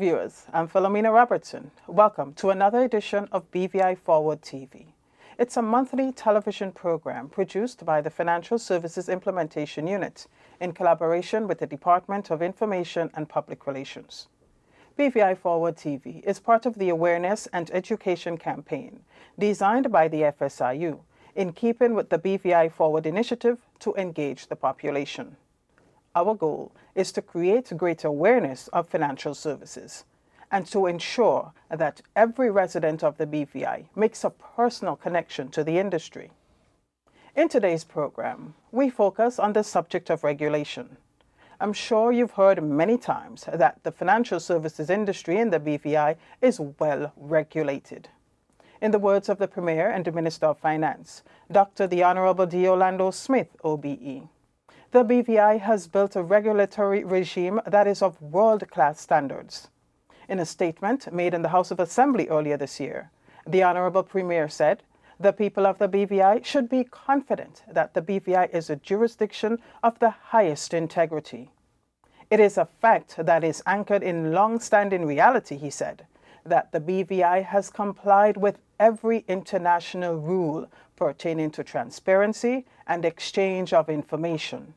viewers, I'm Philomena Robertson. Welcome to another edition of BVI Forward TV. It's a monthly television program produced by the Financial Services Implementation Unit in collaboration with the Department of Information and Public Relations. BVI Forward TV is part of the Awareness and Education Campaign designed by the FSIU in keeping with the BVI Forward initiative to engage the population. Our goal is to create greater awareness of financial services and to ensure that every resident of the BVI makes a personal connection to the industry. In today's program, we focus on the subject of regulation. I'm sure you've heard many times that the financial services industry in the BVI is well regulated. In the words of the Premier and the Minister of Finance, Dr. the Honorable D. Orlando Smith, OBE, the BVI has built a regulatory regime that is of world-class standards. In a statement made in the House of Assembly earlier this year, the Honorable Premier said, the people of the BVI should be confident that the BVI is a jurisdiction of the highest integrity. It is a fact that is anchored in long-standing reality, he said, that the BVI has complied with every international rule pertaining to transparency and exchange of information.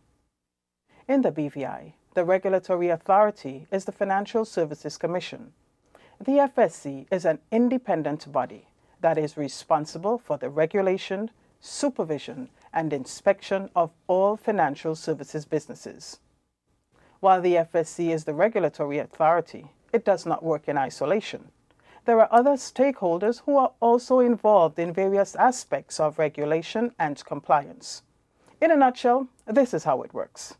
In the BVI, the regulatory authority is the Financial Services Commission. The FSC is an independent body that is responsible for the regulation, supervision, and inspection of all financial services businesses. While the FSC is the regulatory authority, it does not work in isolation. There are other stakeholders who are also involved in various aspects of regulation and compliance. In a nutshell, this is how it works.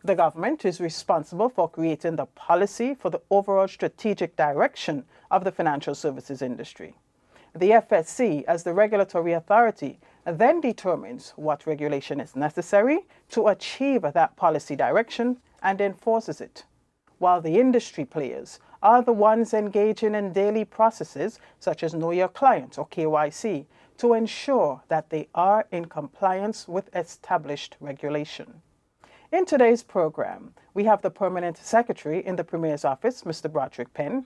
The government is responsible for creating the policy for the overall strategic direction of the financial services industry. The FSC, as the regulatory authority, then determines what regulation is necessary to achieve that policy direction and enforces it, while the industry players are the ones engaging in daily processes such as Know Your Client or KYC to ensure that they are in compliance with established regulation. In today's program, we have the Permanent Secretary in the Premier's Office, Mr. Broderick Penn,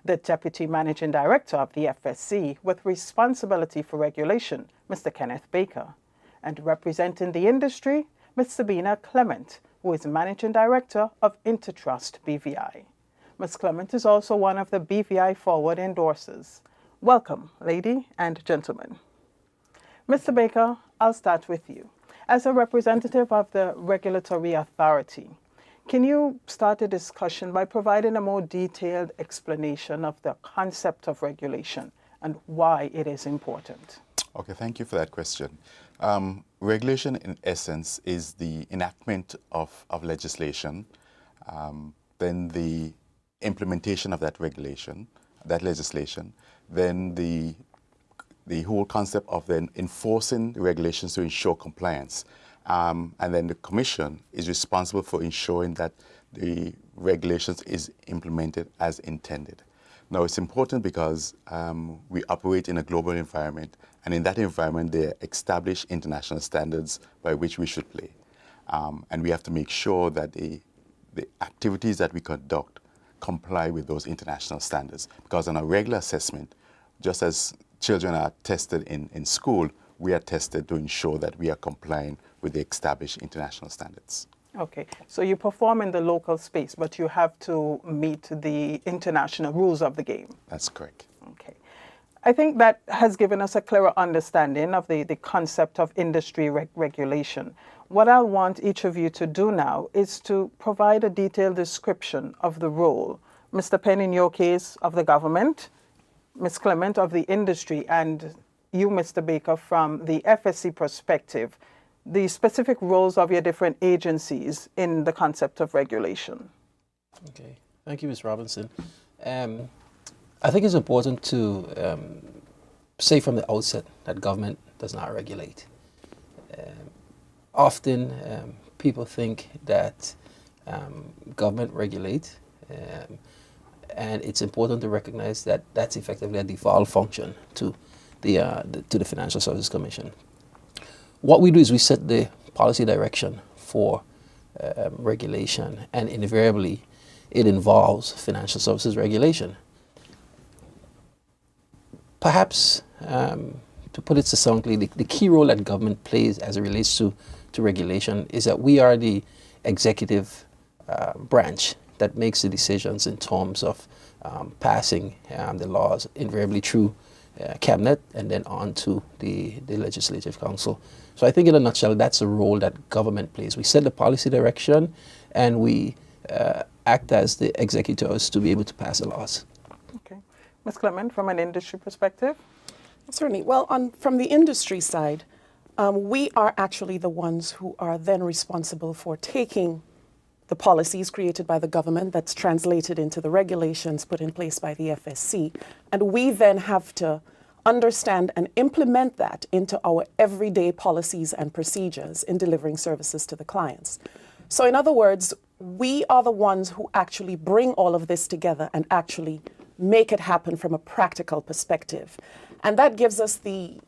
the Deputy Managing Director of the FSC with responsibility for regulation, Mr. Kenneth Baker, and representing the industry, Ms. Sabina Clement, who is Managing Director of Intertrust BVI. Ms. Clement is also one of the BVI Forward endorsers. Welcome, lady and gentlemen. Mr. Baker, I'll start with you. As a representative of the regulatory authority, can you start a discussion by providing a more detailed explanation of the concept of regulation and why it is important? Okay, thank you for that question. Regulation, in essence, is the enactment of legislation, then the implementation of that legislation, then the whole concept of then enforcing the regulations to ensure compliance. And then the Commission is responsible for ensuring that the regulations is implemented as intended. Now, it's important because we operate in a global environment, and in that environment, there are established international standards by which we should play. And we have to make sure that the activities that we conduct comply with those international standards. Because on a regular assessment, just as children are tested in school, we are tested to ensure that we are complying with the established international standards. Okay, so you perform in the local space, but you have to meet the international rules of the game. That's correct. Okay. I think that has given us a clearer understanding of the concept of industry regulation. What I want each of you to do now is to provide a detailed description of the role, Mr. Penn, in your case, of the government, Ms. Clement of the industry, and you, Mr. Baker, from the FSC perspective, the specific roles of your different agencies in the concept of regulation. Okay, thank you, Ms. Robinson. I think it's important to say from the outset that government does not regulate. Often people think that government regulates, and it's important to recognize that that's effectively a default function to the Financial Services Commission. What we do is we set the policy direction for regulation, and invariably it involves financial services regulation. Perhaps, to put it succinctly, the key role that government plays as it relates to regulation is that we are the executive branch that makes the decisions in terms of passing the laws, invariably through cabinet and then on to the legislative council. So I think in a nutshell, that's the role that government plays. We set the policy direction and we act as the executors to be able to pass the laws. Okay. Ms. Clement, from an industry perspective? Certainly. Well, from the industry side, we are actually the ones who are then responsible for taking the policies created by the government that's translated into the regulations put in place by the FSC. And we then have to understand and implement that into our everyday policies and procedures in delivering services to the clients. So in other words, we are the ones who actually bring all of this together and actually make it happen from a practical perspective. And that gives us the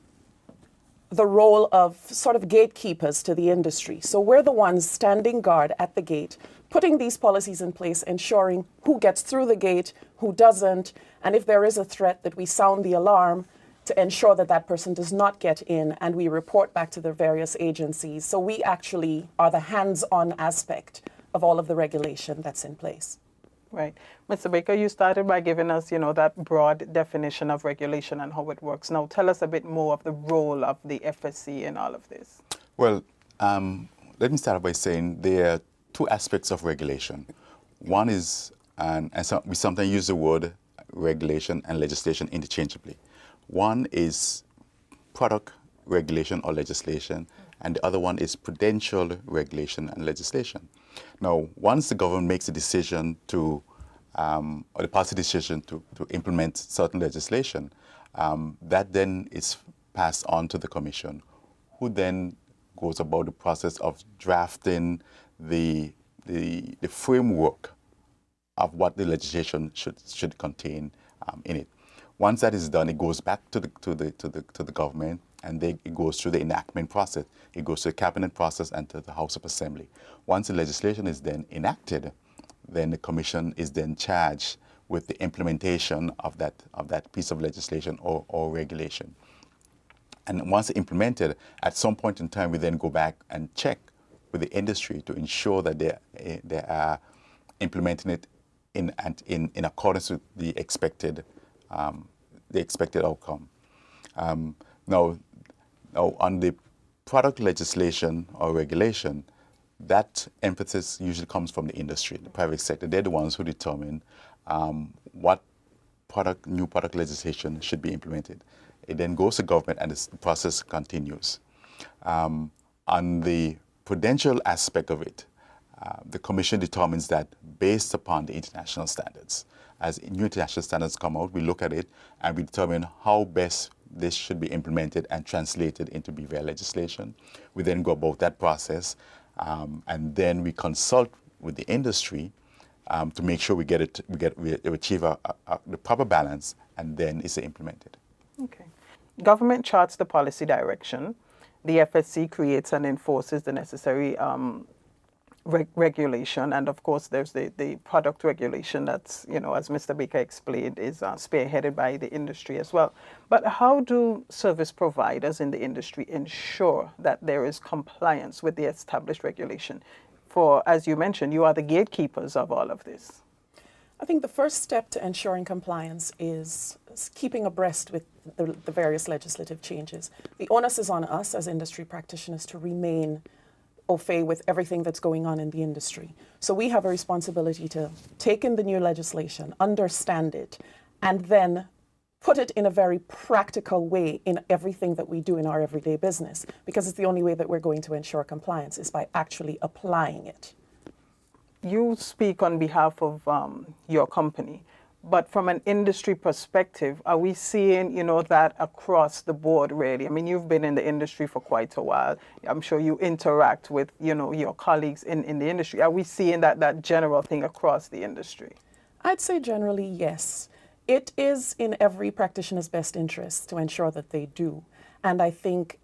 role of sort of gatekeepers to the industry. So we're the ones standing guard at the gate, putting these policies in place, ensuring who gets through the gate, who doesn't, and if there is a threat, that we sound the alarm to ensure that that person does not get in, and we report back to the various agencies. So we actually are the hands-on aspect of all of the regulation that's in place. Right. Mr. Baker, you started by giving us, that broad definition of regulation and how it works. Now, tell us a bit more of the role of the FSC in all of this. Well, let me start by saying there are two aspects of regulation. One is, so we sometimes use the word regulation and legislation interchangeably. One is product regulation or legislation, and the other one is prudential regulation and legislation. Now, once the government makes a decision to, or the policy decision to implement certain legislation, that then is passed on to the Commission, who then goes about the process of drafting the framework of what the legislation should contain in it. Once that is done, it goes back to the government, and it goes through the enactment process. It goes to the cabinet process and to the House of Assembly. Once the legislation is then enacted, then the Commission is then charged with the implementation of that piece of legislation or regulation. And once implemented, at some point in time, we then go back and check with the industry to ensure that they are implementing it in accordance with the expected outcome. Now, on the product legislation or regulation, that emphasis usually comes from the industry, the private sector. They're the ones who determine what new product legislation should be implemented. It then goes to government, and the process continues. On the prudential aspect of it, the Commission determines that based upon the international standards. As new international standards come out, we look at it and we determine how best this should be implemented and translated into BVI legislation. We then go about that process, and then we consult with the industry to make sure we achieve the proper balance, and then it's implemented. Okay. Government charts the policy direction. The FSC creates and enforces the necessary regulation, and of course there's the product regulation that's, as Mr. Baker explained, is spearheaded by the industry as well. But how do service providers in the industry ensure that there is compliance with the established regulation? For, as you mentioned, you are the gatekeepers of all of this. I think the first step to ensuring compliance is keeping abreast with the various legislative changes. The onus is on us as industry practitioners to remain au fait with everything that's going on in the industry. So we have a responsibility to take in the new legislation, understand it, and then put it in a very practical way in everything that we do in our everyday business, because it's the only way that we're going to ensure compliance is by actually applying it. You speak on behalf of your company, but from an industry perspective, are we seeing, that across the board, really? I mean, you've been in the industry for quite a while. I'm sure you interact with, your colleagues in the industry. Are we seeing that general thing across the industry? I'd say generally, yes. It is in every practitioner's best interest to ensure that they do. And I think,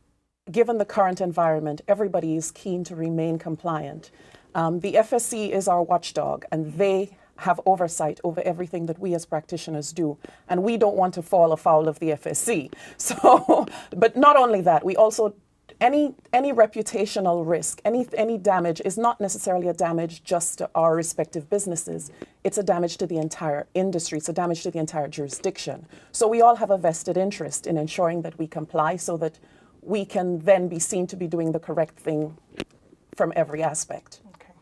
given the current environment, everybody is keen to remain compliant. The FSC is our watchdog, and they have oversight over everything that we as practitioners do. And we don't want to fall afoul of the FSC. So, but not only that, we also, any reputational risk, any damage is not necessarily a damage just to our respective businesses. It's a damage to the entire industry. It's a damage to the entire jurisdiction. So we all have a vested interest in ensuring that we comply so that we can then be seen to be doing the correct thing from every aspect. Okay.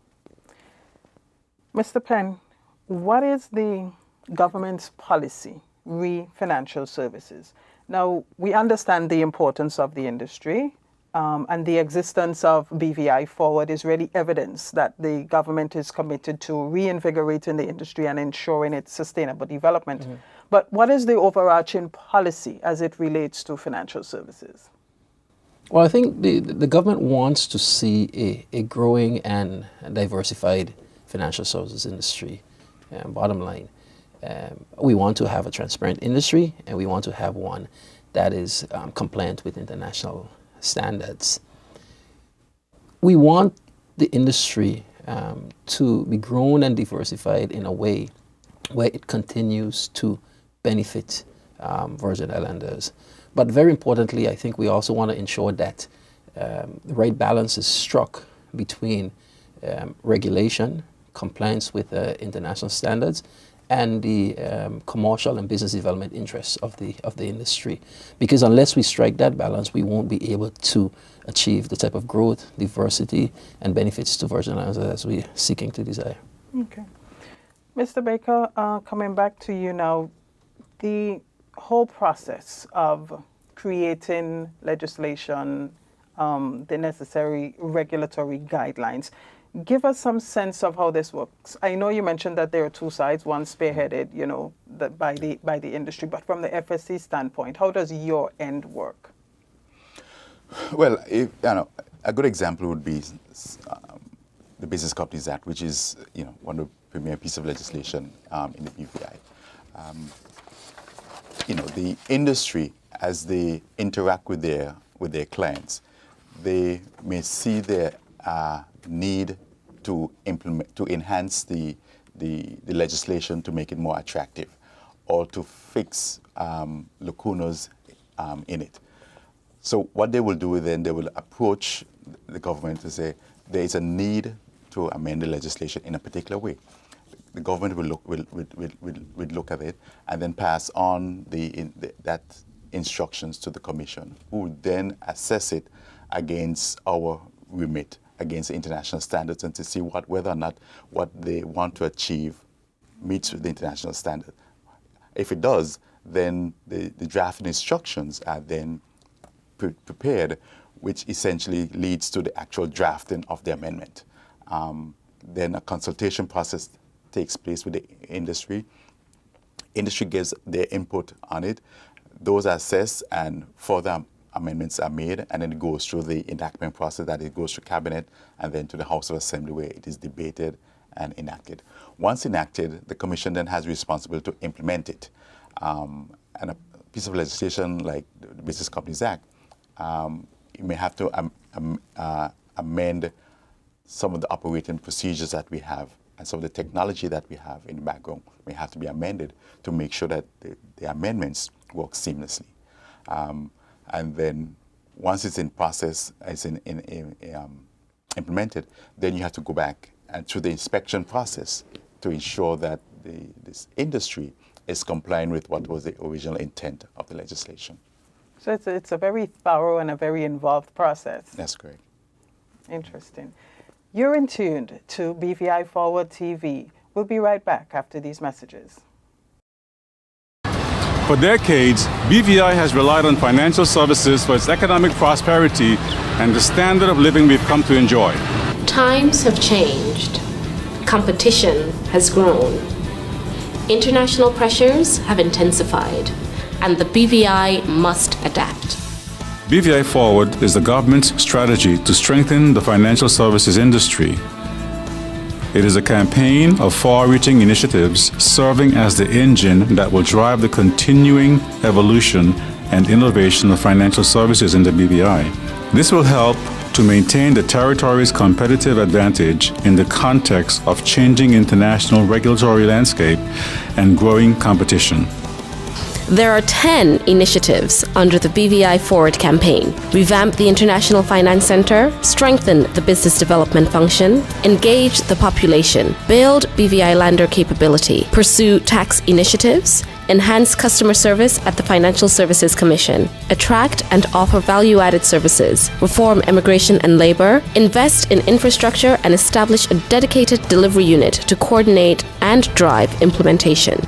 Mr. Penn, what is the government's policy re financial services? Now, we understand the importance of the industry, and the existence of BVI Forward is really evidence that the government is committed to reinvigorating the industry and ensuring its sustainable development. Mm-hmm. But what is the overarching policy as it relates to financial services? Well, I think the government wants to see a growing and diversified financial services industry. Bottom line, we want to have a transparent industry, and we want to have one that is compliant with international standards. We want the industry to be grown and diversified in a way where it continues to benefit Virgin Islanders. But very importantly, I think we also want to ensure that the right balance is struck between regulation, compliance with international standards, and the commercial and business development interests of the industry. Because unless we strike that balance, we won't be able to achieve the type of growth, diversity, and benefits to Virgin Islands as we're seeking to desire. Okay. Mr. Baker, coming back to you now, the whole process of creating legislation, the necessary regulatory guidelines, give us some sense of how this works. I know you mentioned that there are two sides, one spearheaded, by the industry, but from the FSC standpoint, how does your end work? Well, a good example would be the Business Companies Act, which is one of the premier pieces of legislation in the BVI. The industry, as they interact with their clients, they may see their need to enhance the legislation to make it more attractive, or to fix lacunas in it. So what they will do then, they will approach the government to say there is a need to amend the legislation in a particular way. The government will look at it and then pass on that instructions to the Commission, who will then assess it against our remit, against international standards, and to see whether or not what they want to achieve meets with the international standard. If it does, then the draft instructions are then prepared, which essentially leads to the actual drafting of the amendment. Then a consultation process takes place with the industry. Industry gives their input on it. Those are assessed, and further amendments are made, and then it goes through the enactment process, that it goes to Cabinet and then to the House of Assembly, where it is debated and enacted. Once enacted, the Commission then has responsibility to implement it. And a piece of legislation like the Business Companies Act, you may have to amend some of the operating procedures that we have, and some of the technology that we have in the background may have to be amended to make sure that the amendments work seamlessly. And then once it's in process, it's implemented, then you have to go back and through the inspection process to ensure that this industry is complying with what was the original intent of the legislation. So it's a very thorough and a very involved process. That's correct. Interesting. You're in tuned to BVI Forward TV. We'll be right back after these messages. For decades, BVI has relied on financial services for its economic prosperity and the standard of living we've come to enjoy. Times have changed. Competition has grown. International pressures have intensified, and the BVI must adapt. BVI Forward is the government's strategy to strengthen the financial services industry. It is a campaign of far-reaching initiatives serving as the engine that will drive the continuing evolution and innovation of financial services in the BVI. This will help to maintain the territory's competitive advantage in the context of changing international regulatory landscape and growing competition. There are 10 initiatives under the BVI Forward campaign. Revamp the International Finance Center, strengthen the business development function, engage the population, build BVI lander capability, pursue tax initiatives, enhance customer service at the Financial Services Commission, attract and offer value-added services, reform immigration and labor, invest in infrastructure, and establish a dedicated delivery unit to coordinate and drive implementation.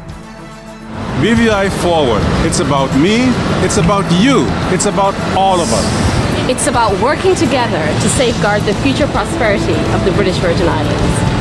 BVI Forward. It's about me, it's about you, it's about all of us. It's about working together to safeguard the future prosperity of the British Virgin Islands.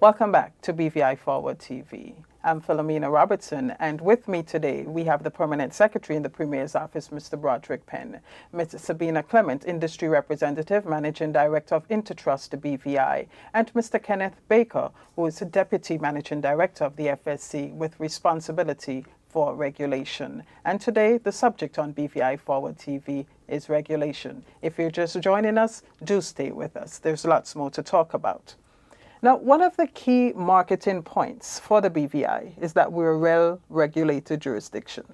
Welcome back to BVI Forward TV. I'm Philomena Robertson, and with me today we have the Permanent Secretary in the Premier's Office, Mr. Broderick Penn, Ms. Sabina Clement, Industry Representative, Managing Director of Intertrust BVI, and Mr. Kenneth Baker, who is Deputy Managing Director of the FSC with responsibility for regulation. And today, the subject on BVI Forward TV is regulation. If you're just joining us, do stay with us. There's lots more to talk about. Now, one of the key marketing points for the BVI is that we're a well-regulated jurisdiction.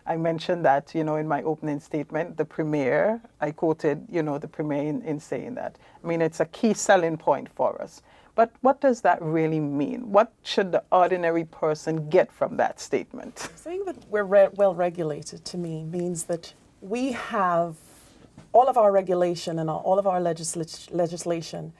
I mentioned that, in my opening statement, the Premier, I quoted, the Premier in saying that. I mean, it's a key selling point for us. But what does that really mean? What should the ordinary person get from that statement? Saying that we're well-regulated, to me, means that we have all of our regulation and all of our legislation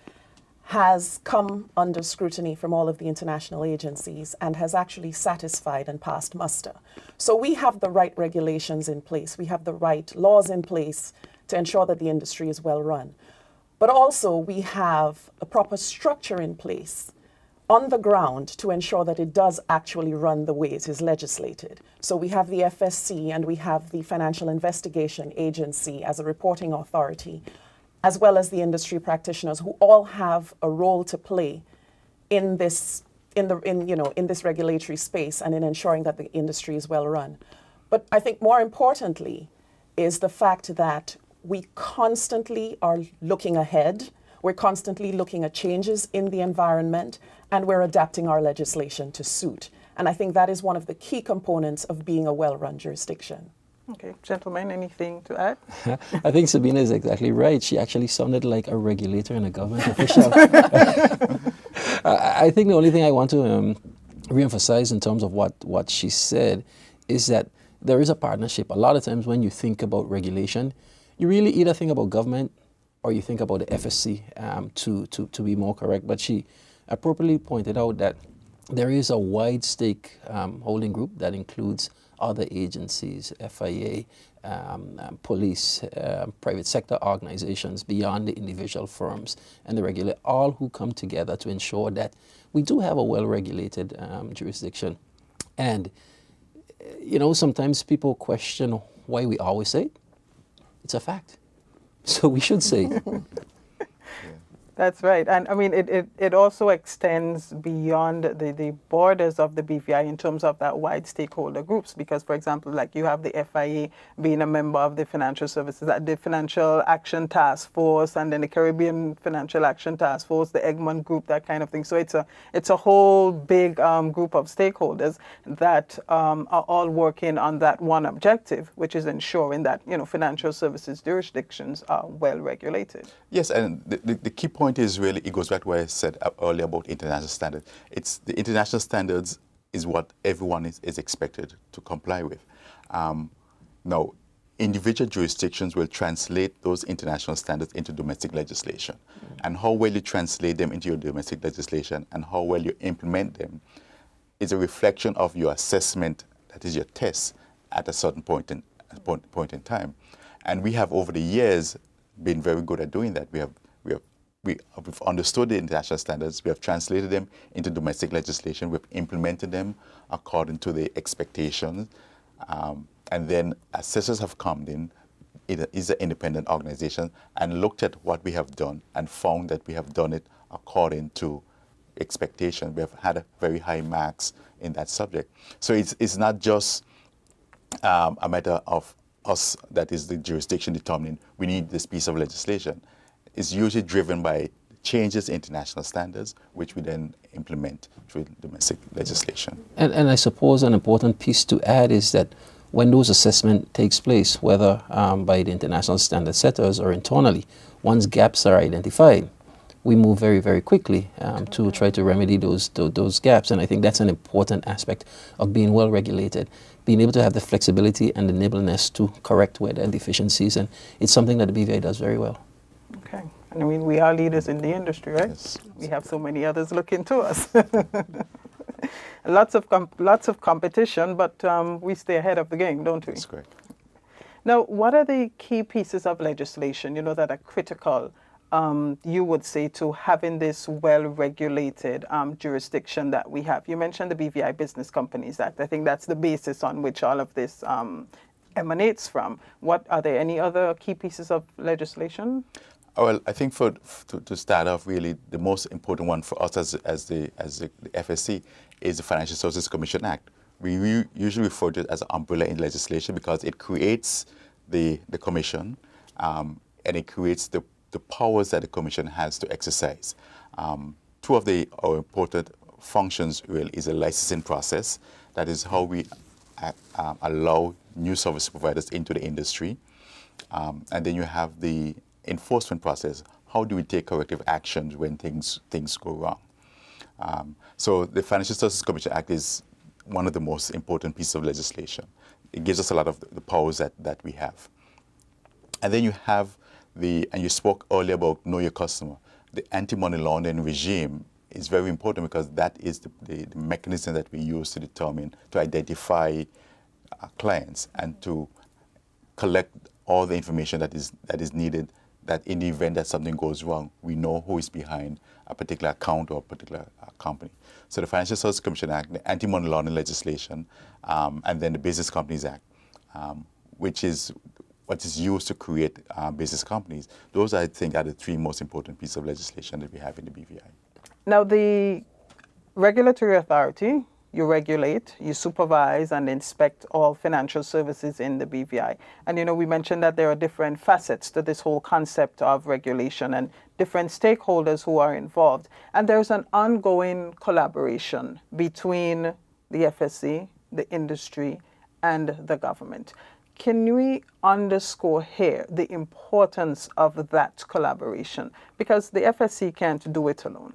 has come under scrutiny from all of the international agencies and has actually satisfied and passed muster. So we have the right regulations in place. We have the right laws in place to ensure that the industry is well run. But also we have a proper structure in place on the ground to ensure that it does actually run the way it is legislated. So we have the FSC and we have the Financial Investigation Agency as a reporting authority, as well as the industry practitioners who all have a role to play in this regulatory space and in ensuring that the industry is well run. But I think more importantly is the fact that we constantly are looking ahead. We're constantly looking at changes in the environment, and we're adapting our legislation to suit. And I think that is one of the key components of being a well-run jurisdiction. Okay, gentlemen, anything to add? I think Sabina is exactly right. She actually sounded like a regulator and a government official. I think the only thing I want to reemphasize in terms of what she said is that there is a partnership. A lot of times when you think about regulation, you really either think about government or you think about the FSC, to be more correct. But she appropriately pointed out that there is a wide stake holding group that includes other agencies, FIA, police, private sector organizations beyond the individual firms and the regulator, all who come together to ensure that we do have a well-regulated jurisdiction. And, sometimes people question why we always say it. It's a fact. So we should say it. That's right. And I mean, it also extends beyond the borders of the BVI in terms of that wide stakeholder groups. Because, for example, like you have the FIA being a member of the Financial Services, the Financial Action Task Force, and then the Caribbean Financial Action Task Force, the Egmont Group, that kind of thing. So it's a whole big group of stakeholders that are all working on that one objective, which is ensuring that, financial services jurisdictions are well regulated. Yes, and the key point is really, it goes back to what I said earlier about international standards. It's the international standards is what everyone is expected to comply with. Now, individual jurisdictions will translate those international standards into domestic legislation. And how well you translate them into your domestic legislation and how well you implement them is a reflection of your assessment, that is your test, at a certain point in time. And we have, over the years, been very good at doing that. We've understood the international standards, we have translated them into domestic legislation, we've implemented them according to the expectations, and then assessors have come in it is an independent organization and looked at what we have done and found that we have done it according to expectation. We have had a very high marks in that subject. So it's not just a matter of us, that is the jurisdiction determining we need this piece of legislation. It's usually driven by changes in international standards, which we then implement through domestic legislation. And I suppose an important piece to add is that when those assessment takes place, whether by the international standard setters or internally, once gaps are identified, we move very, very quickly to try to remedy those gaps. And I think that's an important aspect of being well regulated, being able to have the flexibility and the nimbleness to correct where there are deficiencies. And it's something that the BVI does very well. Okay. I mean, we are leaders in the industry, right? Yes. We have so many others looking to us. Lots of competition, but we stay ahead of the game, don't we? That's correct. Now, what are the key pieces of legislation, that are critical, you would say, to having this well-regulated jurisdiction that we have? You mentioned the BVI Business Companies Act. I think that's the basis on which all of this emanates from. What are there any other key pieces of legislation? Well, I think to start off, really, the most important one for us as the FSC is the Financial Services Commission Act. We usually refer to it as an umbrella in legislation because it creates the commission and it creates the powers that the commission has to exercise. Two of our important functions really is a licensing process. That is how we allow new service providers into the industry. And then you have the enforcement process. How do we take corrective actions when things go wrong? So the Financial Services Commission Act is one of the most important pieces of legislation. It gives us a lot of the powers that we have. And then you have and you spoke earlier about know your customer. The anti-money laundering regime is very important because that is the mechanism that we use to identify clients and to collect all the information that is needed, that in the event that something goes wrong, we know who is behind a particular account or a particular company. So the Financial Services Commission Act, the anti-money laundering legislation, and then the Business Companies Act, which is what is used to create business companies. Those, I think, are the three most important pieces of legislation that we have in the BVI. Now, the regulatory authority, you regulate, you supervise and inspect all financial services in the BVI. And, we mentioned that there are different facets to this whole concept of regulation and different stakeholders who are involved. And there's an ongoing collaboration between the FSC, the industry, and the government. Can we underscore here the importance of that collaboration? Because the FSC can't do it alone,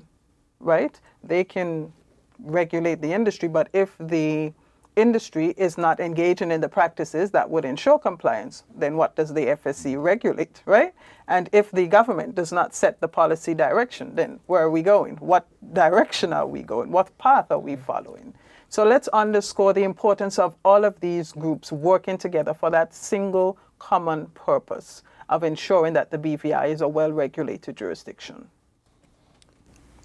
right? They can regulate the industry, but if the industry is not engaging in the practices that would ensure compliance, then what does the FSC regulate, right? And if the government does not set the policy direction, then where are we going? What direction are we going? What path are we following? So let's underscore the importance of all of these groups working together for that single common purpose of ensuring that the BVI is a well-regulated jurisdiction.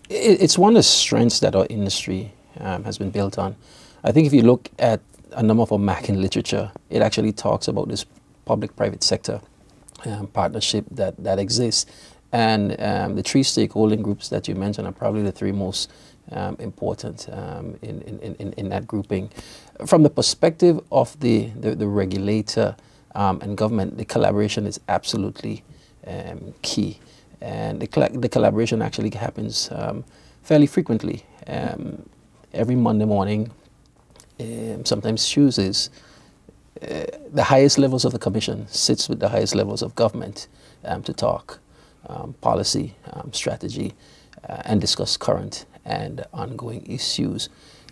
It's one of the strengths that our industry has been built on. I think if you look at a number of our Mackin literature, it actually talks about this public-private sector partnership that exists. And the three stakeholding groups that you mentioned are probably the three most important in that grouping. From the perspective of the regulator and government, the collaboration is absolutely key. And the collaboration actually happens fairly frequently. Every Monday morning, sometimes Tuesdays, the highest levels of the commission sits with the highest levels of government to talk policy, strategy, and discuss current and ongoing issues.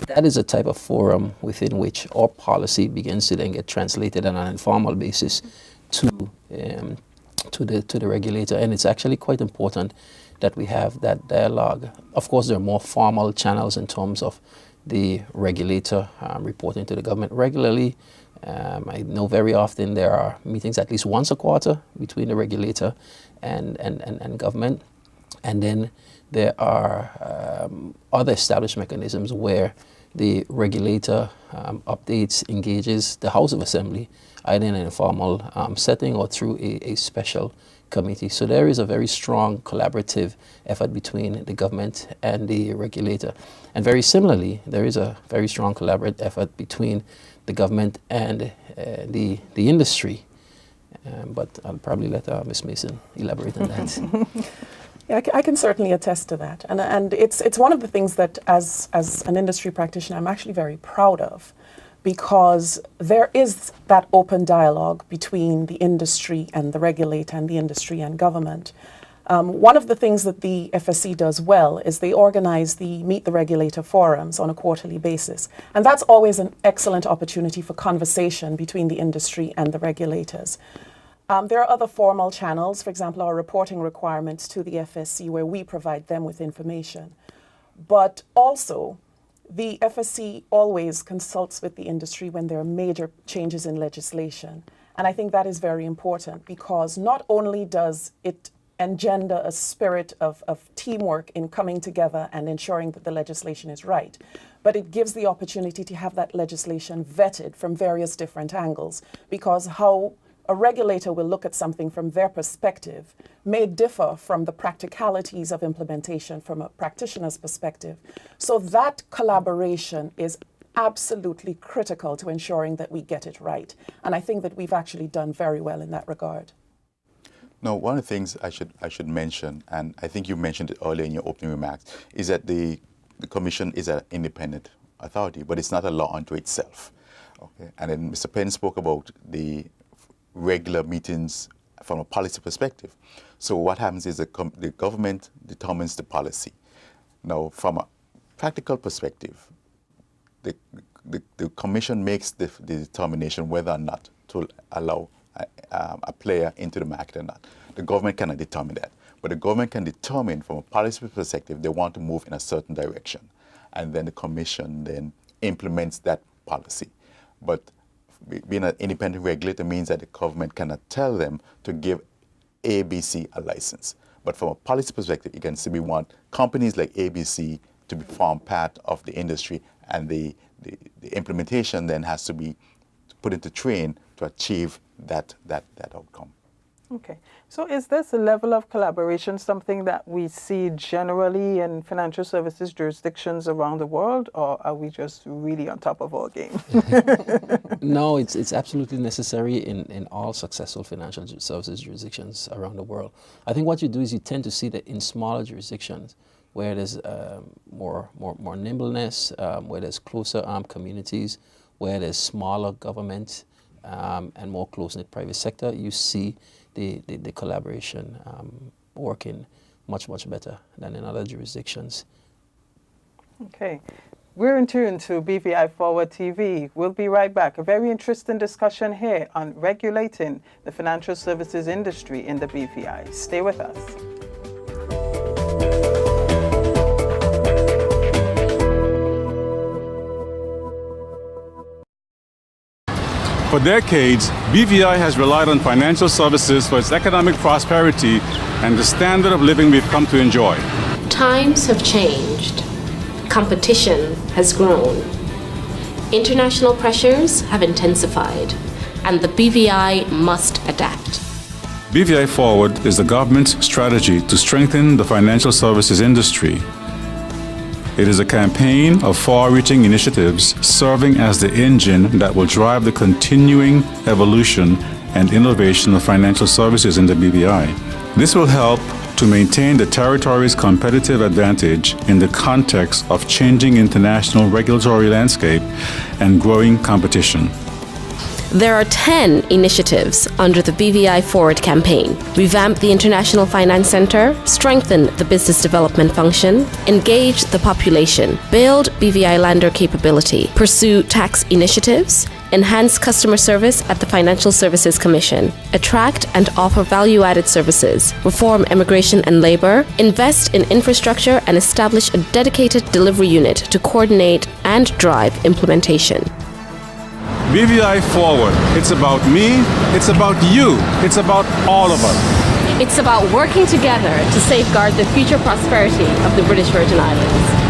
That is a type of forum within which our policy begins to then get translated on an informal basis to the regulator, and it's actually quite important that we have that dialogue. Of course, there are more formal channels in terms of the regulator reporting to the government regularly. I know very often there are meetings at least once a quarter between the regulator and government, and then there are other established mechanisms where the regulator updates, engages the House of Assembly, either in an informal setting or through a special committee. So there is a very strong collaborative effort between the government and the regulator. And very similarly, there is a very strong collaborative effort between the government and the industry. But I'll probably let Ms. Mason elaborate on that. Yeah, I can certainly attest to that. And it's one of the things that as an industry practitioner, I'm actually very proud of, because there is that open dialogue between the industry and the regulator and the industry and government. One of the things that the FSC does well is they organize the Meet the Regulator forums on a quarterly basis. And that's always an excellent opportunity for conversation between the industry and the regulators. There are other formal channels, for example, our reporting requirements to the FSC, where we provide them with information. But also, the FSC always consults with the industry when there are major changes in legislation. And I think that is very important, because not only does it engender a spirit of teamwork in coming together and ensuring that the legislation is right, but it gives the opportunity to have that legislation vetted from various different angles, because how a regulator will look at something from their perspective may differ from the practicalities of implementation from a practitioner's perspective. So that collaboration is absolutely critical to ensuring that we get it right. And I think that we've actually done very well in that regard. No, one of the things I should mention, and I think you mentioned it earlier in your opening remarks, is that the Commission is an independent authority, but it's not a law unto itself. Okay? And then Mr. Penn spoke about the regular meetings from a policy perspective. So what happens is the government determines the policy. Now, from a practical perspective, the Commission makes the determination whether or not to allow a player into the market or not. The government cannot determine that. But the government can determine from a policy perspective they want to move in a certain direction. And then the Commission then implements that policy. But being an independent regulator means that the government cannot tell them to give ABC a license. But from a policy perspective, you can see we want companies like ABC to form part of the industry, and the implementation then has to be put into train to achieve that outcome. Okay. So is this a level of collaboration something that we see generally in financial services jurisdictions around the world, or are we just really on top of our game? No, it's absolutely necessary in all successful financial services jurisdictions around the world. I think what you do is you tend to see that in smaller jurisdictions where there's more nimbleness, where there's closer communities, where there's smaller government and more close-knit private sector, you see the collaboration working much better than in other jurisdictions. Okay. We're in tune to BVI Forward TV. We'll be right back. A very interesting discussion here on regulating the financial services industry in the BVI. Stay with us. For decades, BVI has relied on financial services for its economic prosperity and the standard of living we've come to enjoy. Times have changed. Competition has grown. International pressures have intensified, and the BVI must adapt. BVI Forward is the government's strategy to strengthen the financial services industry. It is a campaign of far-reaching initiatives serving as the engine that will drive the continuing evolution and innovation of financial services in the BVI. This will help to maintain the territory's competitive advantage in the context of changing international regulatory landscape and growing competition. There are 10 initiatives under the BVI Forward campaign. Revamp the International Finance Center, strengthen the business development function, engage the population, build BVI lender capability, pursue tax initiatives, enhance customer service at the Financial Services Commission, attract and offer value-added services, reform immigration and labor, invest in infrastructure, and establish a dedicated delivery unit to coordinate and drive implementation. BVI Forward. It's about me, it's about you, it's about all of us. It's about working together to safeguard the future prosperity of the British Virgin Islands.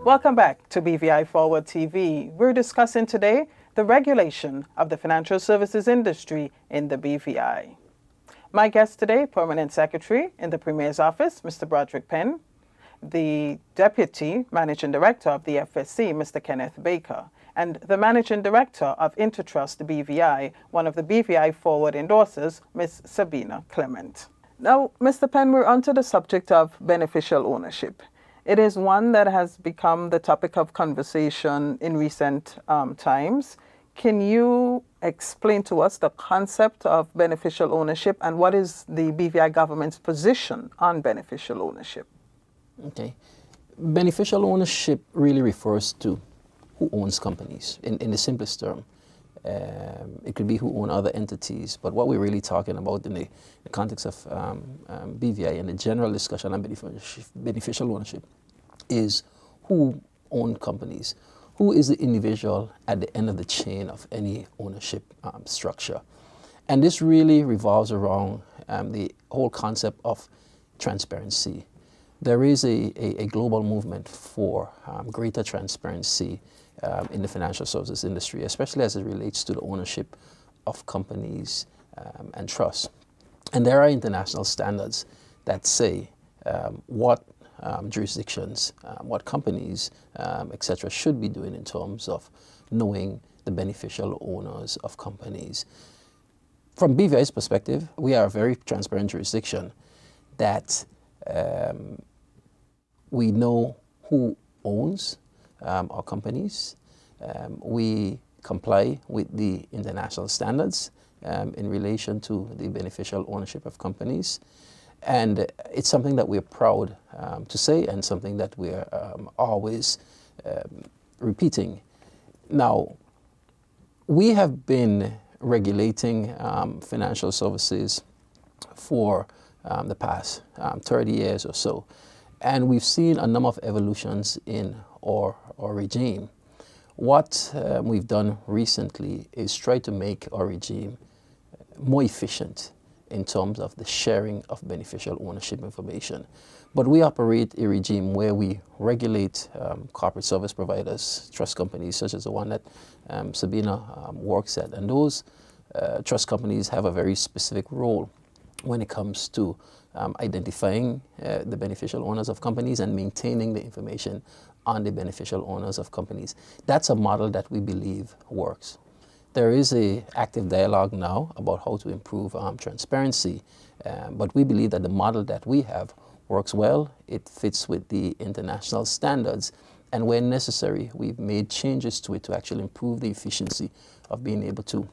Welcome back to BVI Forward TV. We're discussing today the regulation of the financial services industry in the BVI. My guest today, Permanent Secretary in the Premier's Office, Mr. Broderick Penn, the Deputy Managing Director of the FSC, Mr. Kenneth Baker, and the Managing Director of Intertrust BVI, one of the BVI Forward endorsers, Ms. Sabina Clement. Now, Mr. Penn, we're onto the subject of beneficial ownership. It is one that has become the topic of conversation in recent times. Can you explain to us the concept of beneficial ownership and what is the BVI government's position on beneficial ownership? Okay. Beneficial ownership really refers to who owns companies in the simplest term. It could be who own other entities, but what we're really talking about in the context of BVI and the general discussion on beneficial ownership is who own companies. Who is the individual at the end of the chain of any ownership structure? And this really revolves around the whole concept of transparency. There is a global movement for greater transparency in the financial services industry, especially as it relates to the ownership of companies and trusts. And there are international standards that say what jurisdictions, what companies, etc., should be doing in terms of knowing the beneficial owners of companies. From BVI's perspective, we are a very transparent jurisdiction that we know who owns our companies. We comply with the international standards in relation to the beneficial ownership of companies. And it's something that we're proud to say and something that we're always repeating. Now, we have been regulating financial services for the past 30 years or so. And we've seen a number of evolutions in our regime. What we've done recently is try to make our regime more efficient in terms of the sharing of beneficial ownership information. But we operate a regime where we regulate corporate service providers, trust companies such as the one that Sabina works at. And those trust companies have a very specific role when it comes to identifying the beneficial owners of companies and maintaining the information on the beneficial owners of companies. That's a model that we believe works. There is an active dialogue now about how to improve transparency, but we believe that the model that we have works well. It fits with the international standards, and where necessary, we've made changes to it to actually improve the efficiency of being able to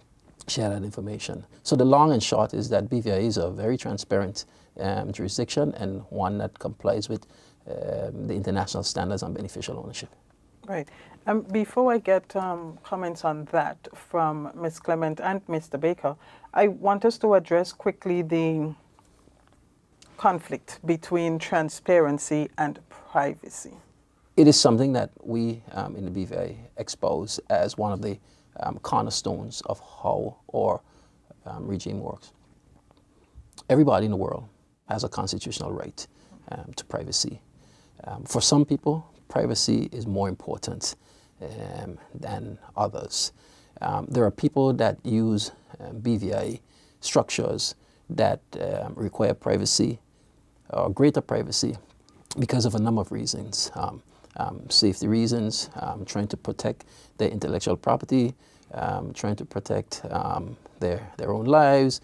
share that information. So the long and short is that BVI is a very transparent jurisdiction and one that complies with the international standards on beneficial ownership. Right. Before I get comments on that from Ms. Clement and Mr. Baker, I want us to address quickly the conflict between transparency and privacy. It is something that we in the BVI expose as one of the cornerstones of how our regime works. Everybody in the world has a constitutional right to privacy. For some people, privacy is more important than others. There are people that use BVI structures that require privacy or greater privacy because of a number of reasons. Safety reasons, trying to protect their intellectual property, trying to protect their own lives,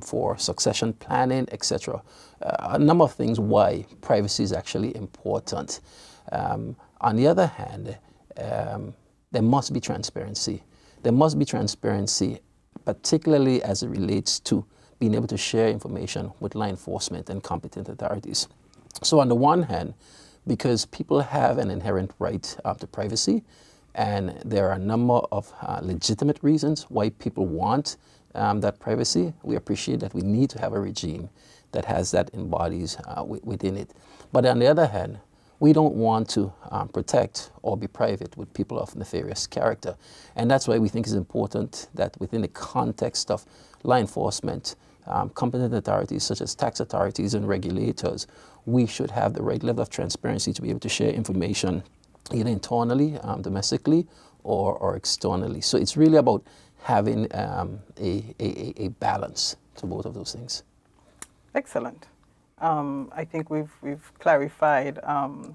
for succession planning, etc. A number of things why privacy is actually important. On the other hand, there must be transparency. There must be transparency, particularly as it relates to being able to share information with law enforcement and competent authorities. So on the one hand, because people have an inherent right to privacy, and there are a number of legitimate reasons why people want that privacy, we appreciate that we need to have a regime that has that embodies within it. But on the other hand, we don't want to protect or be private with people of nefarious character. And that's why we think it's important that within the context of law enforcement, competent authorities such as tax authorities and regulators we should have the right level of transparency to be able to share information either internally, domestically, or externally. So it's really about having a balance to both of those things. Excellent. I think we've clarified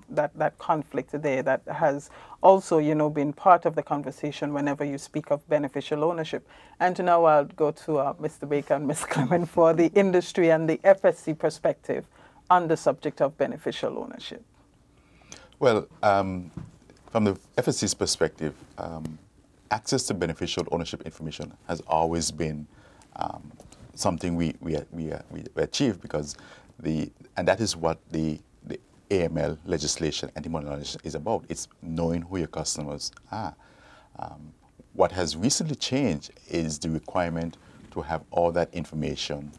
that conflict there that has also, been part of the conversation whenever you speak of beneficial ownership. And now I'll go to Mr. Baker and Ms. Clement for the industry and the FSC perspective on the subject of beneficial ownership. Well, from the FSC's perspective, access to beneficial ownership information has always been something we achieve because and that is what the AML legislation, anti-money laundering, is about. It's knowing who your customers are. What has recently changed is the requirement to have all that information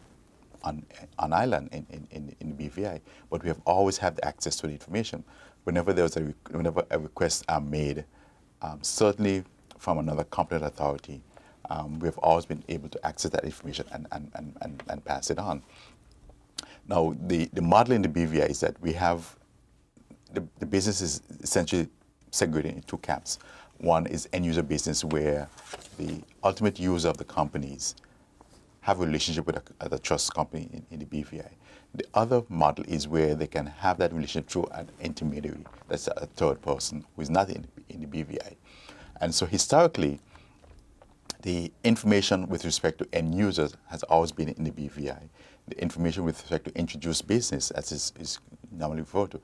on island in the BVI, but we have always had the access to the information. Whenever a request are made, certainly from another competent authority, we have always been able to access that information and pass it on. Now, the model in the BVI is that we have the business is essentially segregated in two camps. One is end-user business, where the ultimate user of the companies have a relationship with a trust company in the BVI. The other model is where they can have that relationship through an intermediary, that's a third person who is not in the BVI. And so historically, the information with respect to end users has always been in the BVI. The information with respect to introduced business, as is normally referred to,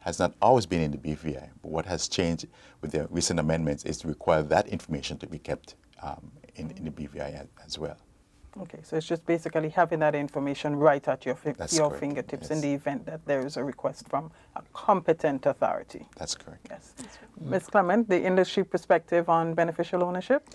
has not always been in the BVI. But what has changed with the recent amendments is to require that information to be kept in the BVI as well. Okay, so it's just basically having that information right at your correct. fingertips, Yes. in the event that there is a request from a competent authority. That's correct. Yes. Ms. Clement, the industry perspective on beneficial ownership?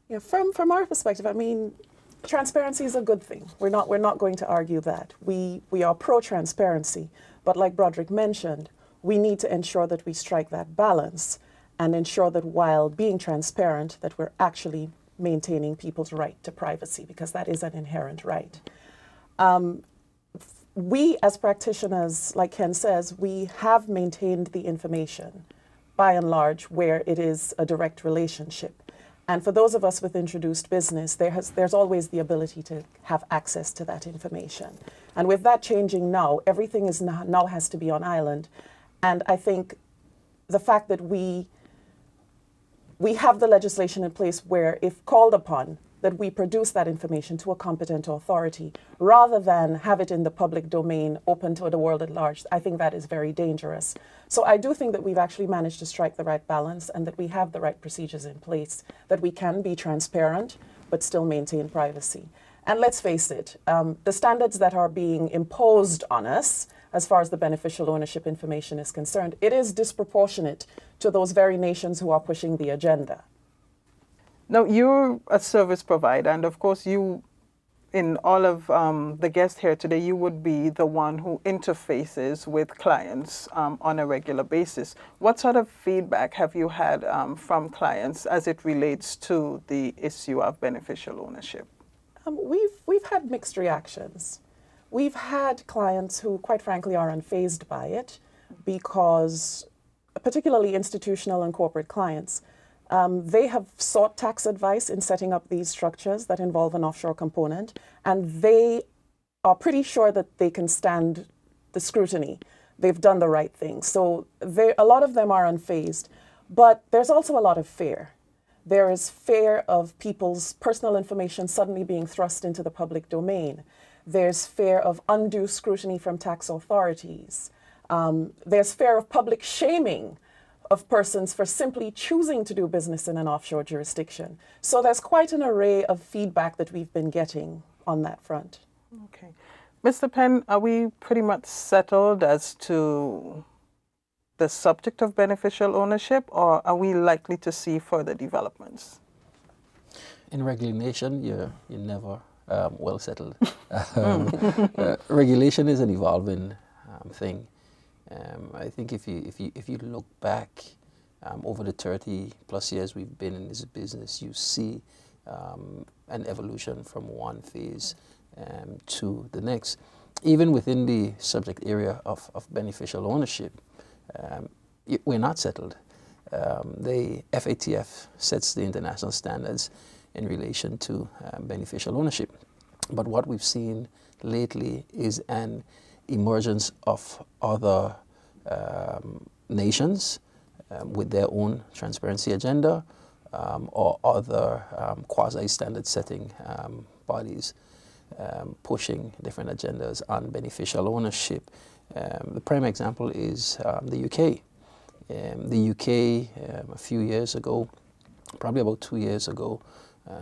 Yeah, from our perspective, I mean, transparency is a good thing. We're not going to argue that. We are pro-transparency, but like Broderick mentioned, we need to ensure that we strike that balance and ensure that while being transparent, that we're actually maintaining people's right to privacy, because that is an inherent right. We as practitioners, like Ken says, we have maintained the information by and large where it is a direct relationship. And for those of us with introduced business, there's always the ability to have access to that information. And with that changing now, everything is now has to be on island. And I think the fact that we have the legislation in place where, if called upon, that we produce that information to a competent authority rather than have it in the public domain open to the world at large, I think that is very dangerous. So I do think that we've actually managed to strike the right balance and that we have the right procedures in place, that we can be transparent but still maintain privacy. And let's face it, the standards that are being imposed on us as far as the beneficial ownership information is concerned, it is disproportionate to those very nations who are pushing the agenda. Now, you're a service provider, and of course you, in all of the guests here today, you would be the one who interfaces with clients on a regular basis. What sort of feedback have you had from clients as it relates to the issue of beneficial ownership? We've had mixed reactions. We've had clients who, quite frankly, are unfazed by it because, particularly institutional and corporate clients, they have sought tax advice in setting up these structures that involve an offshore component, and they are pretty sure that they can stand the scrutiny. They've done the right thing. So a lot of them are unfazed, but there's also a lot of fear. There is fear of people's personal information suddenly being thrust into the public domain. There's fear of undue scrutiny from tax authorities. There's fear of public shaming of persons for simply choosing to do business in an offshore jurisdiction. So there's quite an array of feedback that we've been getting on that front. Okay. Mr. Penn, are we pretty much settled as to the subject of beneficial ownership, or are we likely to see further developments? In regulation, you're never well settled. Regulation is an evolving thing. I think if you look back over the 30 plus years we've been in this business, you see an evolution from one phase to the next. even within the subject area of beneficial ownership, we're not settled. The FATF sets the international standards in relation to beneficial ownership. But what we've seen lately is an emergence of other nations with their own transparency agenda or other quasi-standard setting bodies pushing different agendas on beneficial ownership. The prime example is the UK. The UK, a few years ago, probably about 2 years ago,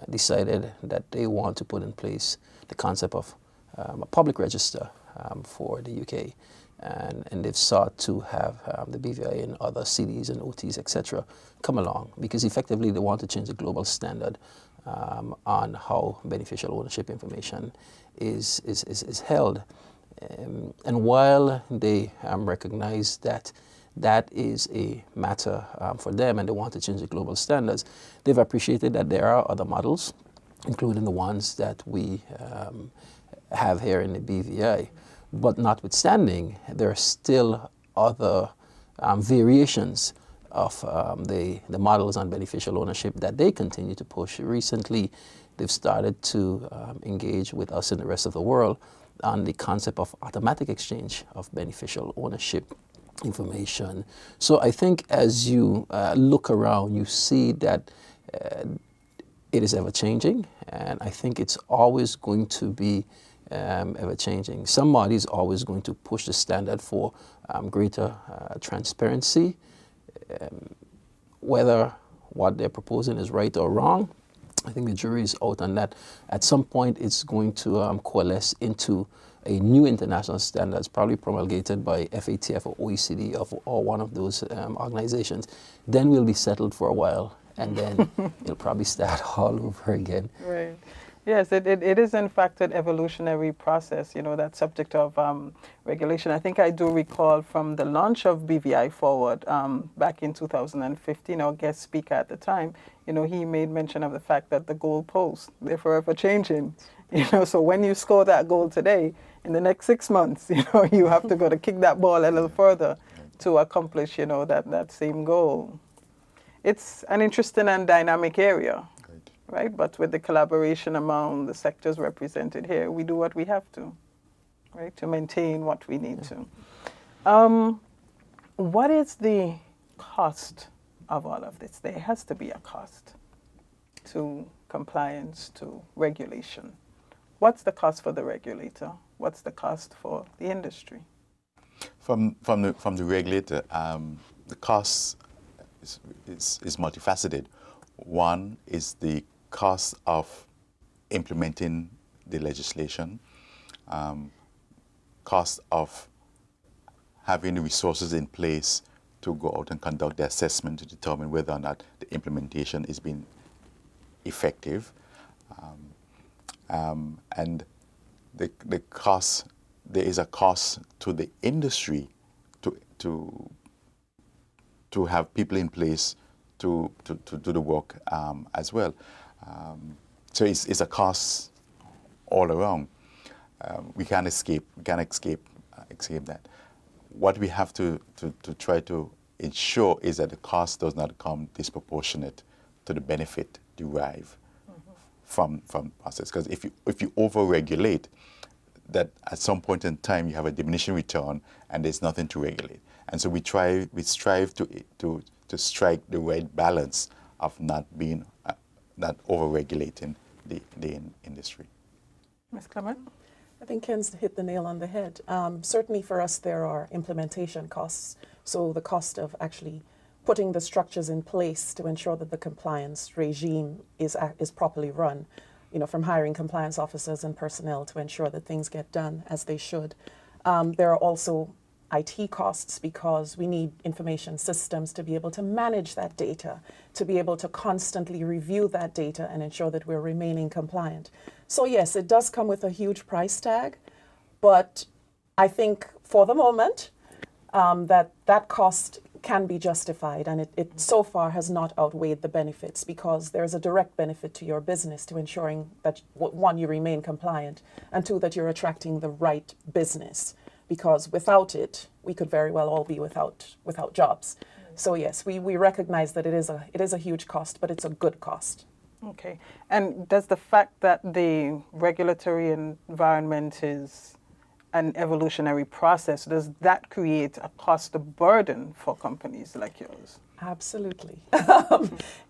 decided that they want to put in place the concept of a public register for the UK. And they've sought to have the BVI and other CDs and OTs, etc., come along, because effectively they want to change the global standard on how beneficial ownership information is held. And while they recognize that that is a matter for them and they want to change the global standards, they've appreciated that there are other models, including the ones that we have here in the BVI. But notwithstanding, there are still other variations of the models on beneficial ownership that they continue to push. Recently, they've started to engage with us and the rest of the world on the concept of automatic exchange of beneficial ownership information. So I think as you look around, you see that it is ever-changing, and I think it's always going to be ever-changing. Somebody is always going to push the standard for greater transparency. Whether what they're proposing is right or wrong, I think the jury is out on that. At some point, it's going to coalesce into a new international standards, probably promulgated by FATF or OECD or one of those organizations. Then we'll be settled for a while, and then it'll probably start all over again. Right. Yes, it is in fact an evolutionary process, you know, that subject of regulation. I think I do recall from the launch of BVI Forward back in 2015, our guest speaker at the time, you know, he made mention of the fact that the goalposts, they're forever changing. You know, so when you score that goal today, in the next 6 months, you know, you have to go to kick that ball a little further to accomplish, you know, that same goal. It's an interesting and dynamic area. Right, but with the collaboration among the sectors represented here, we do what we have to, right, to maintain what we need to. What is the cost of all of this? There has to be a cost to compliance, to regulation. What's the cost for the regulator? What's the cost for the industry? From the regulator, the cost is multifaceted. One is the cost of implementing the legislation, cost of having the resources in place to go out and conduct the assessment to determine whether or not the implementation is being effective, and the cost, there is a cost to the industry to have people in place to do the work as well. So it's a cost all around. We can't escape that. What we have to try to ensure is that the cost does not come disproportionate to the benefit derived from the process. Because if you over-regulate, that at some point in time you have a diminishing return and there's nothing to regulate. And so we strive to strike the right balance of not over-regulating the industry. Ms. Clement? I think Ken's hit the nail on the head. Certainly for us there are implementation costs. So the cost of actually putting the structures in place to ensure that the compliance regime is properly run, you know, from hiring compliance officers and personnel to ensure that things get done as they should. There are also IT costs because we need information systems to be able to manage that data, to be able to constantly review that data and ensure that we're remaining compliant. So yes, it does come with a huge price tag, but I think for the moment that cost can be justified, and it so far has not outweighed the benefits, because there's a direct benefit to your business to ensuring that, one, you remain compliant, and two, that you're attracting the right business, because without it, we could very well all be without jobs. So yes, we recognize that it is a huge cost, but it's a good cost. Okay. And does the fact that the regulatory environment is an evolutionary process, does that create a cost burden for companies like yours? Absolutely.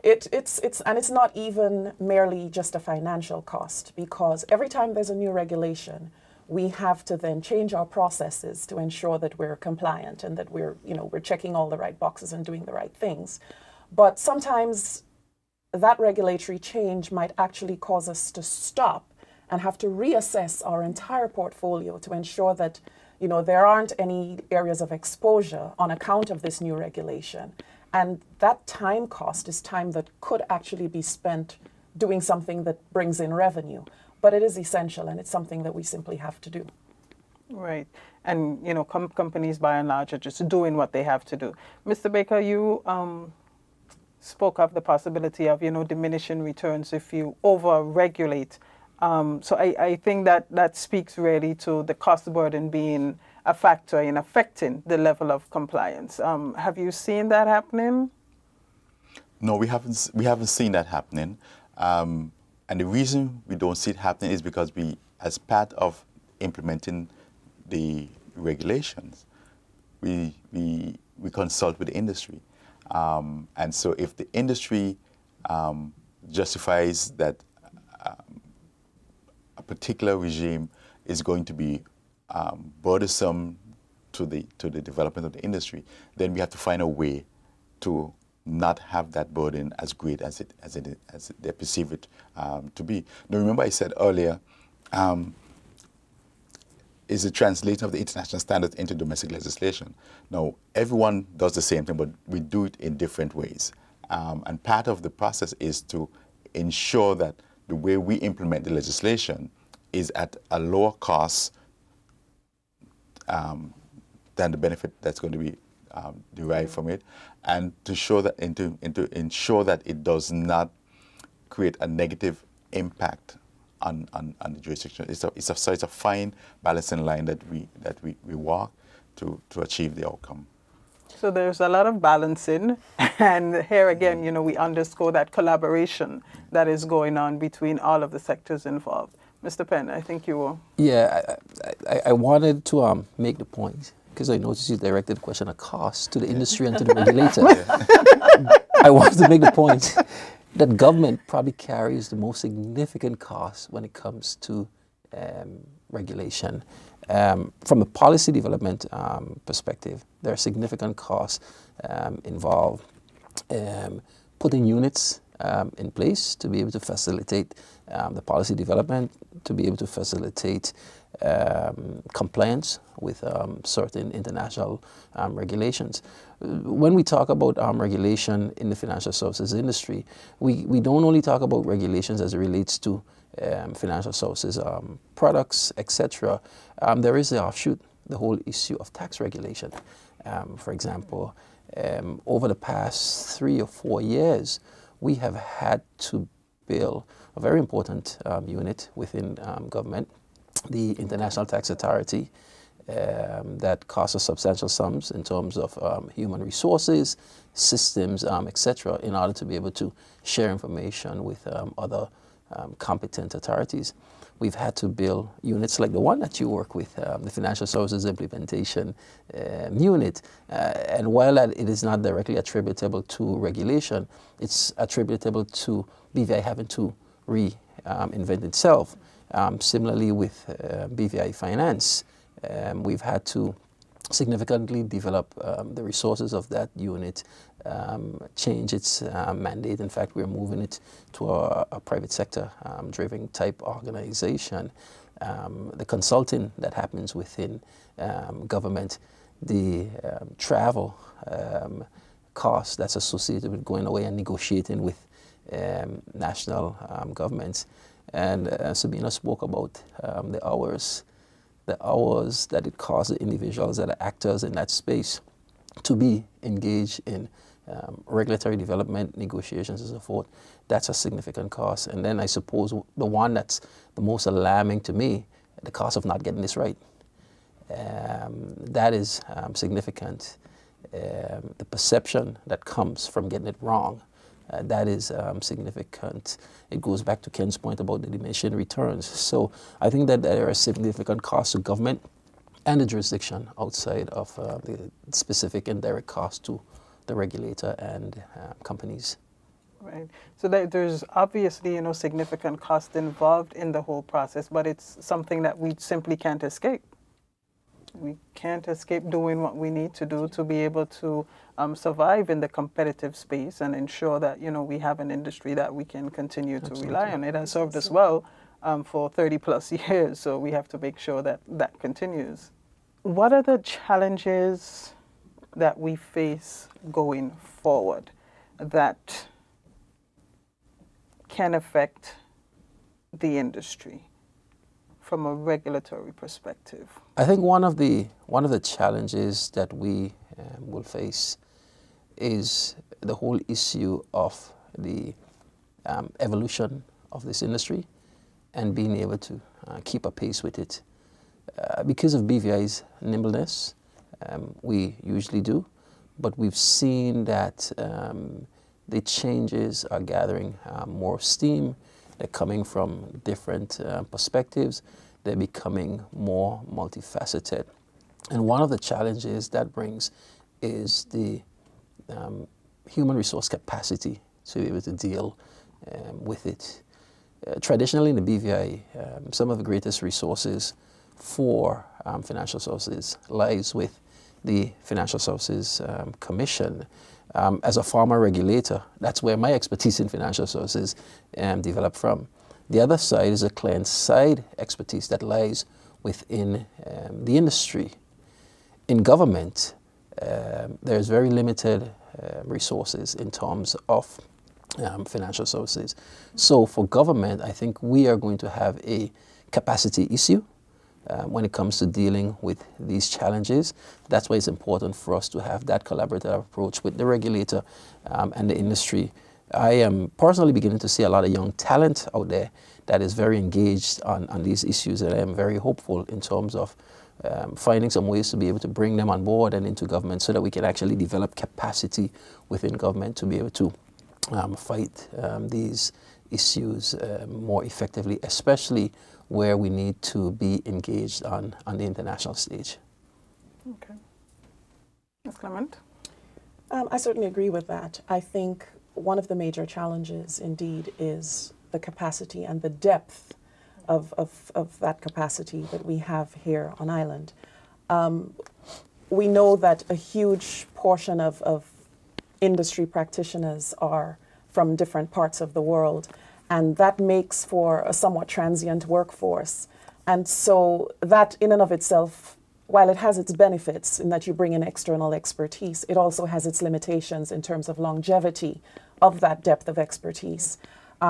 It's not even merely just a financial cost, because every time there's a new regulation, we have to then change our processes to ensure that we're compliant and that we're checking all the right boxes and doing the right things. But sometimes that regulatory change might actually cause us to stop and have to reassess our entire portfolio to ensure that, there aren't any areas of exposure on account of this new regulation. And that time cost is time that could actually be spent doing something that brings in revenue. But it is essential, and it's something that we simply have to do. Right. And, companies by and large are just doing what they have to do. Mr. Baker, you spoke of the possibility of, diminishing returns if you over-regulate. So I think that speaks really to the cost burden being a factor in affecting the level of compliance. Have you seen that happening? No, we haven't seen that happening. And the reason we don't see it happening is because we, as part of implementing the regulations, we consult with the industry. And so if the industry justifies that a particular regime is going to be burdensome to the development of the industry, then we have to find a way to not have that burden as great as they perceive it to be. Now, remember I said earlier, is the translation of the international standards into domestic legislation. Now, everyone does the same thing, but we do it in different ways. And part of the process is to ensure that the way we implement the legislation is at a lower cost than the benefit that's going to be derived from it, and to show that to ensure that it does not create a negative impact on the jurisdiction. It's a fine balancing line that we walk to achieve the outcome. So there's a lot of balancing, and here again, we underscore that collaboration that is going on between all of the sectors involved. Mr. Penn, I think you will. Yeah, I wanted to make the point, because I noticed you directed the question of cost to the industry and to the regulator. I wanted to make the point that government probably carries the most significant cost when it comes to regulation. From a policy development perspective, there are significant costs involved. Putting units in place to be able to facilitate the policy development, to be able to facilitate compliance with certain international regulations. When we talk about regulation in the financial services industry, we don't only talk about regulations as it relates to financial services products, etc. There is the offshoot, the whole issue of tax regulation. For example, over the past 3 or 4 years, we have had to build a very important unit within government, the International Tax Authority, that costs us substantial sums in terms of human resources, systems, etc., in order to be able to share information with other competent authorities. We've had to build units like the one that you work with, the Financial Services Implementation Unit. And while that it is not directly attributable to regulation, it's attributable to BVI having to reinvent itself. Similarly with BVI Finance, we've had to significantly develop the resources of that unit, change its mandate. In fact, we're moving it to a private sector driven type organization. The consulting that happens within government, the travel cost that's associated with going away and negotiating with national governments. And Sabina spoke about the hours that it costs the individuals that are actors in that space to be engaged in regulatory development, negotiations and so forth, that's a significant cost. And then I suppose the one that's the most alarming to me, the cost of not getting this right. That is significant. The perception that comes from getting it wrong, that is significant. It goes back to Ken's point about the diminishing returns. So I think that there are significant costs to government and the jurisdiction outside of the specific and direct costs to the regulator and companies. Right. So there's obviously, significant cost involved in the whole process, but it's something that we simply can't escape. We can't escape doing what we need to do to be able to survive in the competitive space and ensure that, we have an industry that we can continue to rely on. It has served us well for 30 plus years, so we have to make sure that that continues. What are the challenges that we face going forward that can affect the industry from a regulatory perspective? I think one of the challenges that we will face is the whole issue of the evolution of this industry and being able to keep a pace with it. Because of BVI's nimbleness, we usually do, but we've seen that the changes are gathering more steam. They're coming from different perspectives. They're becoming more multifaceted. And one of the challenges that brings is the human resource capacity to be able to deal with it. Traditionally in the BVI, some of the greatest resources for financial services lies with the Financial Services Commission. As a former regulator, that's where my expertise in financial services developed from. The other side is a client-side expertise that lies within the industry. In government, there's very limited resources in terms of financial services. So for government, I think we are going to have a capacity issue when it comes to dealing with these challenges. That's why it's important for us to have that collaborative approach with the regulator and the industry. I am personally beginning to see a lot of young talent out there that is very engaged on these issues, and I am very hopeful in terms of finding some ways to be able to bring them on board and into government so that we can actually develop capacity within government to be able to fight these issues more effectively, especially where we need to be engaged on the international stage. Okay. Ms. Clement? I certainly agree with that. I think one of the major challenges indeed is the capacity and the depth of that capacity that we have here on island. We know that a huge portion of industry practitioners are from different parts of the world, and that makes for a somewhat transient workforce. And so that in and of itself, while it has its benefits in that you bring in external expertise, it also has its limitations in terms of longevity of that depth of expertise.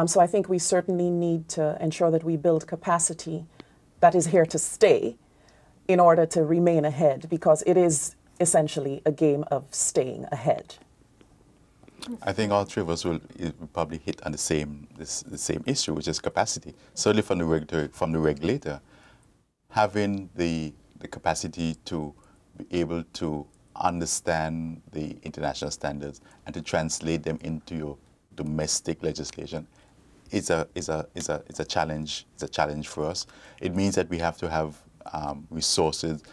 So I think we certainly need to ensure that we build capacity that is here to stay in order to remain ahead, because it is essentially a game of staying ahead. I think all three of us will probably hit on the same issue, which is capacity. Certainly from the regulator, having the capacity to be able to understand the international standards and to translate them into your domestic legislation is a challenge. It's a challenge for us. It means that we have to have resources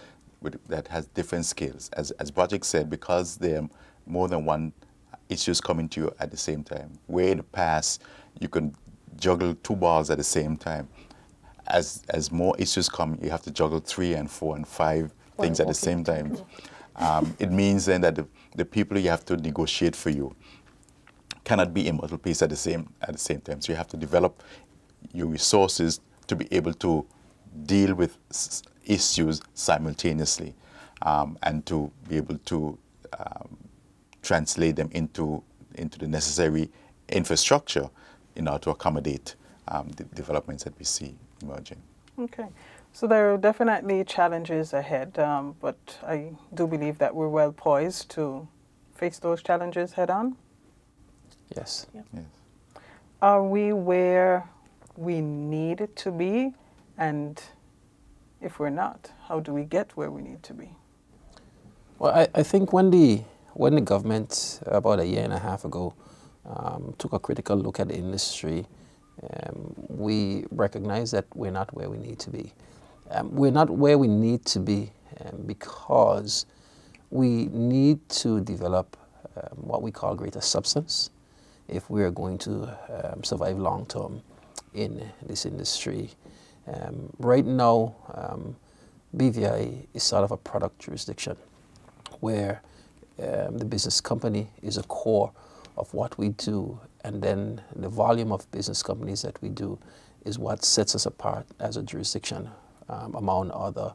that has different skills. As Project said, because there are more than one issues coming to you at the same time. Where in the past you can juggle 2 balls at the same time. As more issues come, you have to juggle 3 and 4 and 5 things at the same time. It means then that the people you have to negotiate for you cannot be in multiple places at the same time. So you have to develop your resources to be able to deal with issues simultaneously, and to be able to translate them into the necessary infrastructure in order to accommodate the developments that we see emerging. Okay. So there are definitely challenges ahead, but I do believe that we're well poised to face those challenges head on. Yes. Yeah. Yes. Are we where we need to be? And if we're not, how do we get where we need to be? Well, I think when the government about a year and a half ago took a critical look at the industry, we recognize that we're not where we need to be. We're not where we need to be because we need to develop what we call greater substance if we are going to survive long term in this industry. Right now, BVI is sort of a product jurisdiction where the business company is a core of what we do, and then the volume of business companies that we do is what sets us apart as a jurisdiction among other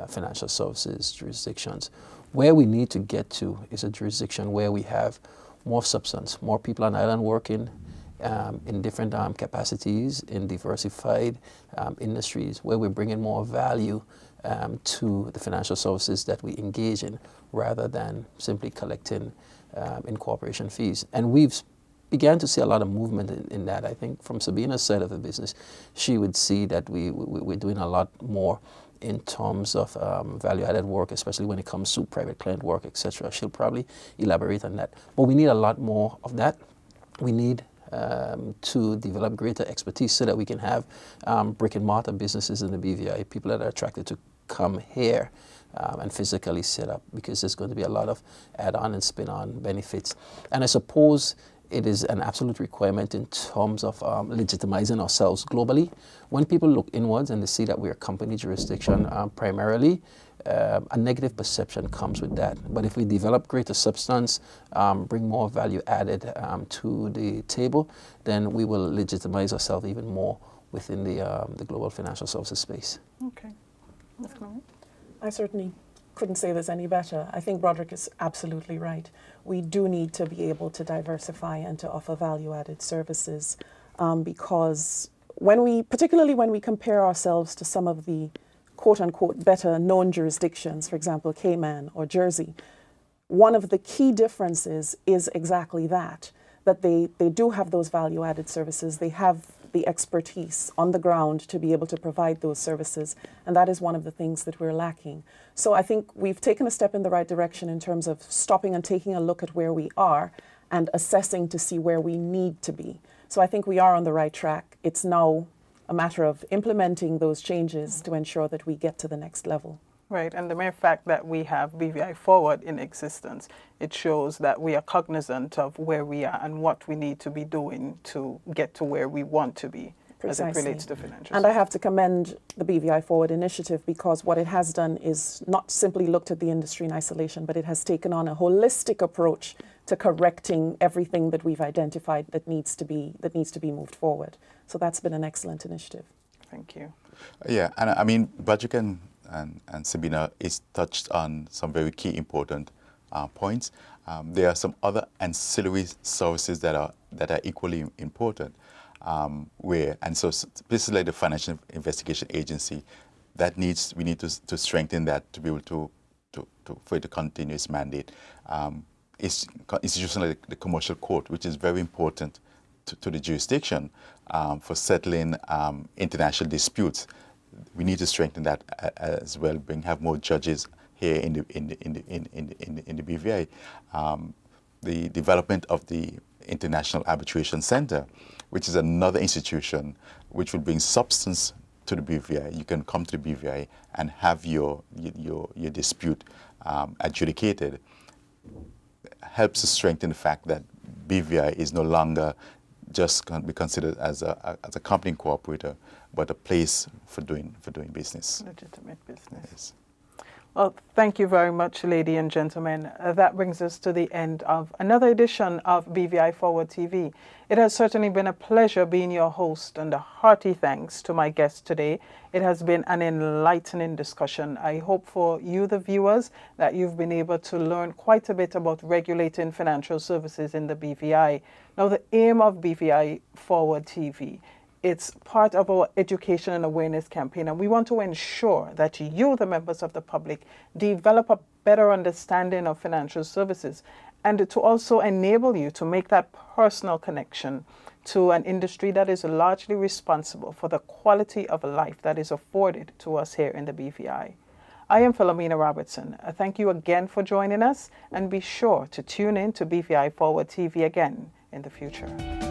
financial services jurisdictions. Where we need to get to is a jurisdiction where we have more substance, more people on island working in different capacities, in diversified industries, where we're bringing more value to the financial services that we engage in, rather than simply collecting incorporation fees. And we've began to see a lot of movement in that. I think from Sabina's side of the business, she would see that we're doing a lot more in terms of value-added work, especially when it comes to private client work, etc. She'll probably elaborate on that. But we need a lot more of that. We need to develop greater expertise so that we can have brick-and-mortar businesses in the BVI, people that are attracted to come here and physically set up, because there's going to be a lot of add-on and spin-on benefits. And I suppose it is an absolute requirement in terms of legitimizing ourselves globally. When people look inwards and they see that we're a company jurisdiction primarily, a negative perception comes with that. But if we develop greater substance, bring more value added to the table, then we will legitimize ourselves even more within the global financial services space. Okay. I certainly couldn't say this any better. I think Broderick is absolutely right. We do need to be able to diversify and to offer value-added services because particularly when we compare ourselves to some of the quote-unquote better known jurisdictions, for example, Cayman or Jersey, one of the key differences is exactly that they do have those value-added services. They have the expertise on the ground to be able to provide those services, and that is one of the things that we're lacking. So I think we've taken a step in the right direction in terms of stopping and taking a look at where we are and assessing to see where we need to be. So I think we are on the right track. It's now a matter of implementing those changes to ensure that we get to the next level. Right, and the mere fact that we have BVI Forward in existence, it shows that we are cognizant of where we are and what we need to be doing to get to where we want to be. Precisely. As it relates to financial. And I have to commend the BVI Forward initiative, because what it has done is not simply looked at the industry in isolation, but it has taken on a holistic approach to correcting everything that we've identified that needs to be moved forward. So that's been an excellent initiative. Thank you. Yeah, and I mean, Broderick and Sabina is touched on some very key important points. There are some other ancillary services that are equally important. So places like the Financial Investigation Agency, we need to strengthen that to be able for it to continue its mandate. Institutions like the Commercial Court, which is very important to the jurisdiction for settling international disputes. We need to strengthen that as well. Have more judges here in the BVI. The development of the International Arbitration Center, which is another institution which will bring substance to the BVI. You can come to the BVI and have your dispute adjudicated. Helps to strengthen the fact that BVI is no longer just going to be considered as a company incorporator, but a place for doing business. Legitimate business. Yes. Well, thank you very much, ladies and gentlemen. That brings us to the end of another edition of BVI Forward TV. It has certainly been a pleasure being your host, and a hearty thanks to my guest today. It has been an enlightening discussion. I hope for you, the viewers, that you've been able to learn quite a bit about regulating financial services in the BVI. Now, the aim of BVI Forward TV It's part of our education and awareness campaign, and we want to ensure that you, the members of the public, develop a better understanding of financial services, and to also enable you to make that personal connection to an industry that is largely responsible for the quality of life that is afforded to us here in the BVI. I am Philomena Robertson. Thank you again for joining us, and be sure to tune in to BVI Forward TV again in the future.